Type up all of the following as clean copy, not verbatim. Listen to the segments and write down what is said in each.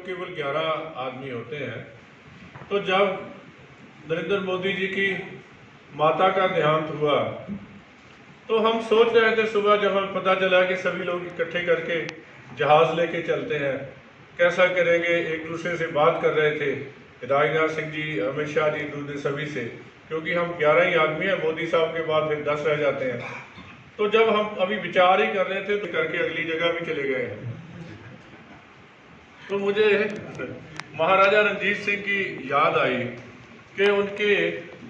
केवल 11 आदमी होते हैं। तो जब नरेंद्र मोदी जी की माता का देहांत हुआ तो हम सोच रहे थे, सुबह जब हमें पता चला कि सभी लोग इकट्ठे करके जहाज़ लेके चलते हैं, कैसा करेंगे, एक दूसरे से बात कर रहे थे, राजनाथ सिंह जी, अमित शाह जी, दूसरे सभी से, क्योंकि हम 11 ही आदमी हैं, मोदी साहब के बाद फिर 10 रह जाते हैं। तो जब हम अभी विचार ही कर रहे थे तो करके अगली जगह भी चले गए हैं। तो मुझे महाराजा रणजीत सिंह की याद आई कि उनके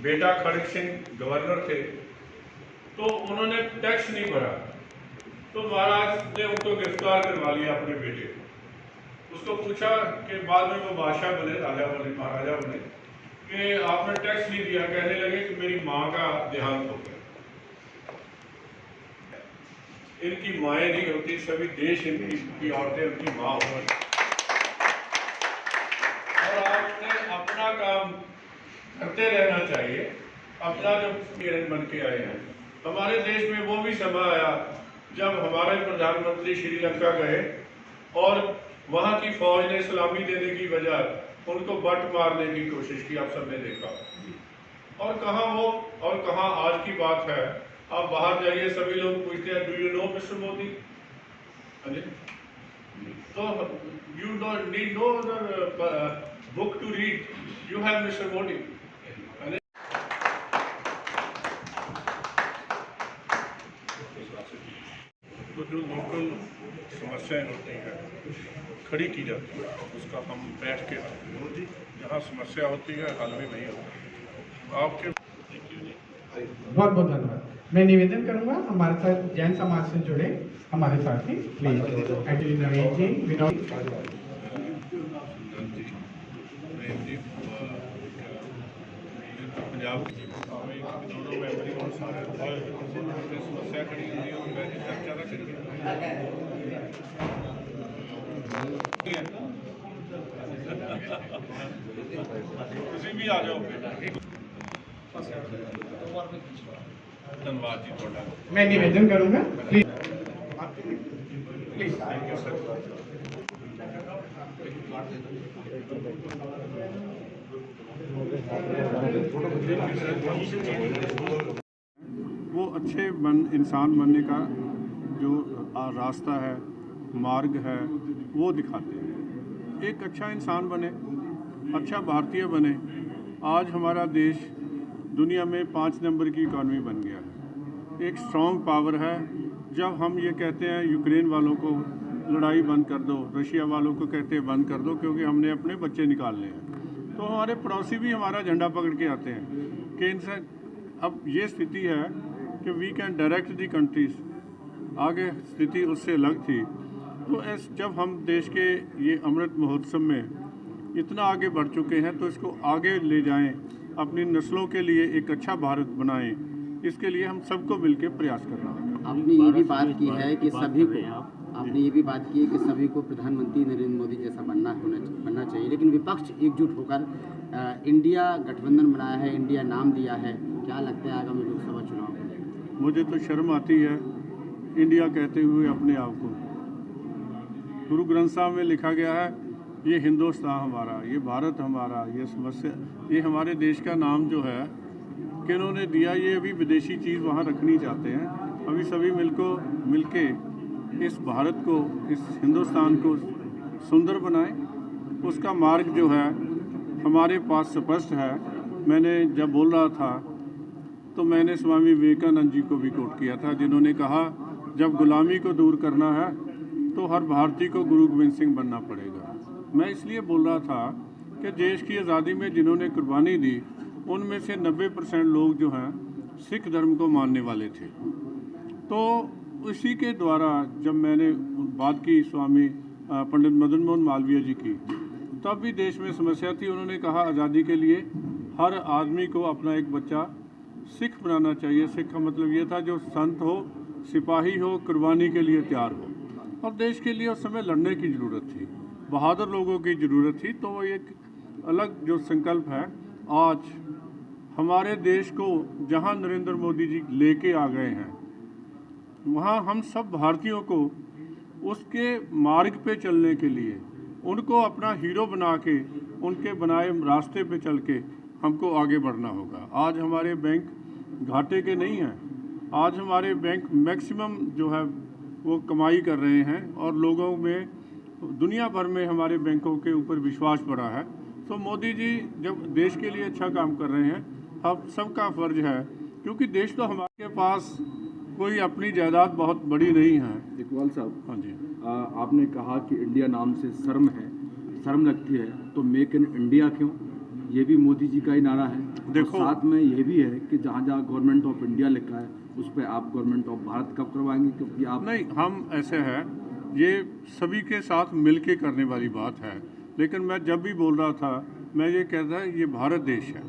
बेटा खड़ग सिंह गवर्नर थे, तो उन्होंने टैक्स नहीं भरा, तो महाराज ने उनको गिरफ्तार करवा लिया अपने बेटे। उसको पूछा कि बाद में वो बादशाह बने, राजा बने, महाराजा बने, कि आपने टैक्स नहीं दिया। कहने लगे कि मेरी माँ का देहांत हो गया। इनकी माएँ नहीं होती, सभी देश इनकी औरतें उनकी माँ होती, और आपने अपना काम करते रहना चाहिए। अपना जो पेरेंट बन के आए हैं, हमारे देश में वो भी समय आया जब हमारे प्रधानमंत्री श्रीलंका गए और वहाँ की फौज ने सलामी देने की बजाय उनको बट मारने की कोशिश की, आप सबने देखा। और कहाँ वो और कहाँ आज की बात है। आप बाहर जाइए, सभी लोग पूछते हैं, do you know mister Modi? तो you don't need no book to read, you have mister Modi. तो जो लोकल समस्याएं होती हैं खड़ी की जाती है, उसका हम बैठ के जहाँ समस्या होती है हल भी नहीं होता। आपके बहुत बहुत धन्यवाद। मैं निवेदन करूंगा हमारे साथ जैन समाज से जुड़े हमारे साथी प्लीज नवीन जी, विनोद पंजाब की दोनों मेंबरी और सारे समस्या खड़ी हुई है, उन बैठ के चर्चा करेंगे। तुम भी आ जाओ, धन्यवाद जी थोड़ा। मैं निवेदन करूंगा प्लीज प्लीज। वो अच्छे इंसान बनने का जो रास्ता है, मार्ग है, वो दिखाते हैं। एक अच्छा इंसान बने, अच्छा भारतीय बने। आज हमारा देश दुनिया में 5 नंबर की इकॉनमी बन गया है, एक स्ट्रॉन्ग पावर है। जब हम ये कहते हैं यूक्रेन वालों को लड़ाई बंद कर दो, रशिया वालों को कहते हैं बंद कर दो क्योंकि हमने अपने बच्चे निकालने हैं, तो हमारे पड़ोसी भी हमारा झंडा पकड़ के आते हैं कि इनसे अब ये स्थिति है कि we can direct the countries. आगे स्थिति उससे अलग थी। तो जब हम देश के ये अमृत महोत्सव में इतना आगे बढ़ चुके हैं तो इसको आगे ले जाएं, अपनी नस्लों के लिए एक अच्छा भारत बनाएं, इसके लिए हम सबको मिलकर प्रयास करना होगा। आपने ये भी बात की है कि सभी को आपने ये भी बात की है कि सभी को प्रधानमंत्री नरेंद्र मोदी जैसा बनना चाहिए, लेकिन विपक्ष एकजुट होकर इंडिया गठबंधन बनाया है, इंडिया नाम दिया है। क्या लगता है आगामी लोकसभा चुनाव को? मुझे तो शर्म आती है इंडिया कहते हुए अपने आप को। गुरु ग्रंथ साहब में लिखा गया है, ये हिंदुस्तान हमारा, ये भारत हमारा, ये समस्या, ये हमारे देश का नाम जो है कि इन्होंने दिया, ये अभी विदेशी चीज़ वहाँ रखनी चाहते हैं। अभी सभी मिलके इस भारत को, इस हिंदुस्तान को सुंदर बनाएं। उसका मार्ग जो है हमारे पास स्पष्ट है। मैंने जब बोल रहा था तो मैंने स्वामी विवेकानंद जी को भी कोट किया था, जिन्होंने कहा जब गुलामी को दूर करना है तो हर भारतीय को गुरु गोविंद सिंह बनना पड़ेगा। मैं इसलिए बोल रहा था कि देश की आज़ादी में जिन्होंने कुर्बानी दी उनमें से 90% लोग जो हैं सिख धर्म को मानने वाले थे। तो इसी के द्वारा जब मैंने बात की स्वामी पंडित मदन मोहन मालवीय जी की, तब भी देश में समस्या थी। उन्होंने कहा आज़ादी के लिए हर आदमी को अपना एक बच्चा सिख बनाना चाहिए। सिख का मतलब ये था जो संत हो, सिपाही हो, कुर्बानी के लिए तैयार हो, और देश के लिए उस समय लड़ने की ज़रूरत थी, बहादुर लोगों की ज़रूरत थी। तो वो एक अलग जो संकल्प है, आज हमारे देश को जहां नरेंद्र मोदी जी लेके आ गए हैं, वहां हम सब भारतीयों को उसके मार्ग पे चलने के लिए उनको अपना हीरो बना के उनके बनाए रास्ते पे चल के हमको आगे बढ़ना होगा। आज हमारे बैंक घाटे के नहीं हैं, आज हमारे बैंक मैक्सिमम जो है वो कमाई कर रहे हैं और लोगों में दुनिया भर में हमारे बैंकों के ऊपर विश्वास बढ़ा है। तो मोदी जी जब देश के लिए अच्छा काम कर रहे हैं, अब सबका फ़र्ज है, क्योंकि देश तो हमारे पास कोई अपनी जायदाद बहुत बड़ी नहीं है। इकबाल साहब, हाँ जी, आपने कहा कि इंडिया नाम से शर्म है, शर्म लगती है, तो मेक इन इंडिया क्यों? ये भी मोदी जी का ही नारा है। देखो, और साथ में ये भी है कि जहाँ जहाँ गवर्नमेंट ऑफ इंडिया लिखा है उस पर आप गवर्नमेंट ऑफ भारत कब करवाएंगे? क्योंकि आप नहीं, हम ऐसे हैं, ये सभी के साथ मिल के करने वाली बात है। लेकिन मैं जब भी बोल रहा था, मैं ये कह रहा ये भारत देश है,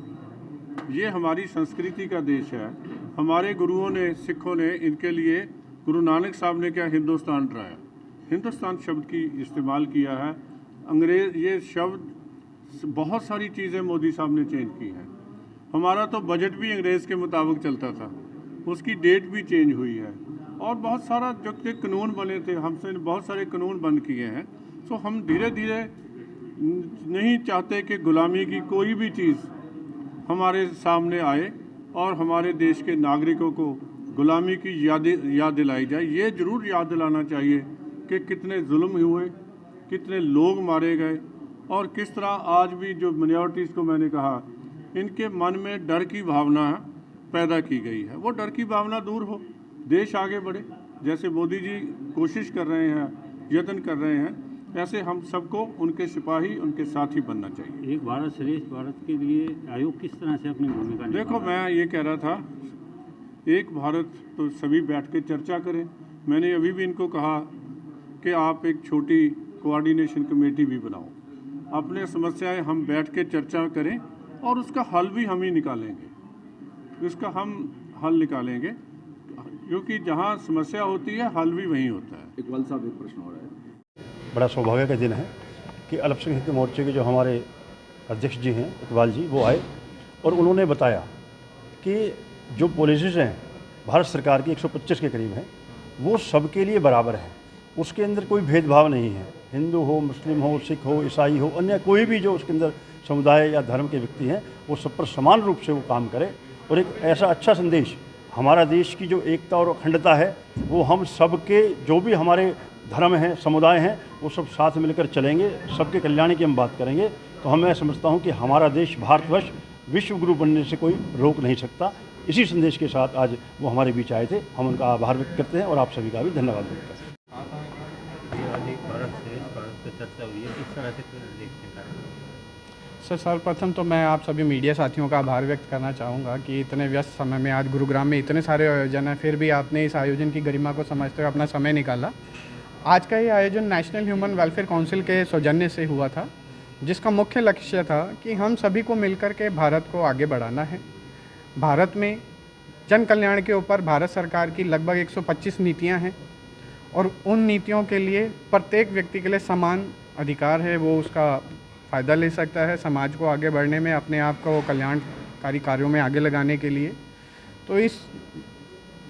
ये हमारी संस्कृति का देश है। हमारे गुरुओं ने, सिखों ने, इनके लिए गुरु नानक साहब ने क्या हिंदुस्तान डराया, हिंदुस्तान शब्द की इस्तेमाल किया है। अंग्रेज़ ये शब्द बहुत सारी चीज़ें मोदी साहब ने चेंज की हैं। हमारा तो बजट भी अंग्रेज़ के मुताबिक चलता था, उसकी डेट भी चेंज हुई है और बहुत सारा जो के कानून बने थे, हमसे बहुत सारे कानून बंद किए हैं। तो हम धीरे धीरे नहीं चाहते कि गुलामी की कोई भी चीज़ हमारे सामने आए और हमारे देश के नागरिकों को गुलामी की याद दिलाई जाए। ये ज़रूर याद दिलाना चाहिए कि कितने जुल्म हुए, कितने लोग मारे गए और किस तरह आज भी जो माइनॉरिटीज़ को मैंने कहा, इनके मन में डर की भावना पैदा की गई है। वो डर की भावना दूर हो, देश आगे बढ़े। जैसे मोदी जी कोशिश कर रहे हैं, यत्न कर रहे हैं, ऐसे हम सबको उनके सिपाही, उनके साथी बनना चाहिए। एक भारत श्रेष्ठ भारत के लिए आयोग किस तरह से अपनी भूमिका निभा देखो, मैं ये कह रहा था, एक भारत तो सभी बैठ के चर्चा करें। मैंने अभी भी इनको कहा कि आप एक छोटी कोऑर्डिनेशन कमेटी भी बनाओ, अपने समस्याएं हम बैठ के चर्चा करें और उसका हल भी हम ही निकालेंगे, उसका हम हल निकालेंगे, क्योंकि जहाँ समस्या होती है हल भी वहीं होता है। इकबाल साहब, एक प्रश्न हो रहा है। बड़ा सौभाग्य का दिन है कि अल्पसंख्यक मोर्चे के जो हमारे अध्यक्ष जी हैं, इकबाल जी, वो आए और उन्होंने बताया कि जो पॉलिसीज़ हैं भारत सरकार की 125 के करीब हैं, वो सबके लिए बराबर है, उसके अंदर कोई भेदभाव नहीं है। हिंदू हो, मुस्लिम हो, सिख हो, ईसाई हो, अन्य कोई भी जो उसके अंदर समुदाय या धर्म के व्यक्ति हैं, वो सब पर समान रूप से वो काम करे। और एक ऐसा अच्छा संदेश, हमारा देश की जो एकता और अखंडता है, वो हम सबके जो भी हमारे धर्म हैं, समुदाय हैं, वो सब साथ मिलकर चलेंगे, सबके कल्याण की हम बात करेंगे। तो मैं समझता हूँ कि हमारा देश भारतवर्ष विश्व गुरु बनने से कोई रोक नहीं सकता। इसी संदेश के साथ आज वो हमारे बीच आए थे, हम उनका आभार व्यक्त करते हैं और आप सभी का भी धन्यवाद व्यक्त करते हैं। भारत श्रेष्ठ भारत पर चर्चा हुई है, किस तरह से देखते हैं? सर, सर्वप्रथम तो मैं आप सभी मीडिया साथियों का आभार व्यक्त करना चाहूँगा कि इतने व्यस्त समय में आज गुरुग्राम में इतने सारे आयोजन हैं, फिर भी आपने इस आयोजन की गरिमा को समझते हुए अपना समय निकाला। आज का ये आयोजन नेशनल ह्यूमन वेलफेयर काउंसिल के सौजन्य से हुआ था, जिसका मुख्य लक्ष्य था कि हम सभी को मिलकर के भारत को आगे बढ़ाना है। भारत में जन कल्याण के ऊपर भारत सरकार की लगभग 125 नीतियां हैं और उन नीतियों के लिए प्रत्येक व्यक्ति के लिए समान अधिकार है, वो उसका फ़ायदा ले सकता है समाज को आगे बढ़ने में, अपने आप को कल्याणकारी कार्यों में आगे लगाने के लिए। तो इस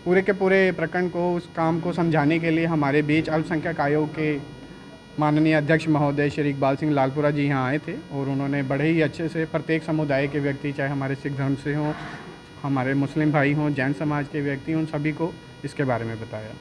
पूरे के पूरे प्रकरण को, उस काम को समझाने के लिए हमारे बीच अल्पसंख्यक आयोग के माननीय अध्यक्ष महोदय श्री इकबाल सिंह लालपुरा जी यहाँ आए थे और उन्होंने बड़े ही अच्छे से प्रत्येक समुदाय के व्यक्ति, चाहे हमारे सिख धर्म से हों, हमारे मुस्लिम भाई हों, जैन समाज के व्यक्ति, उन सभी को इसके बारे में बताया।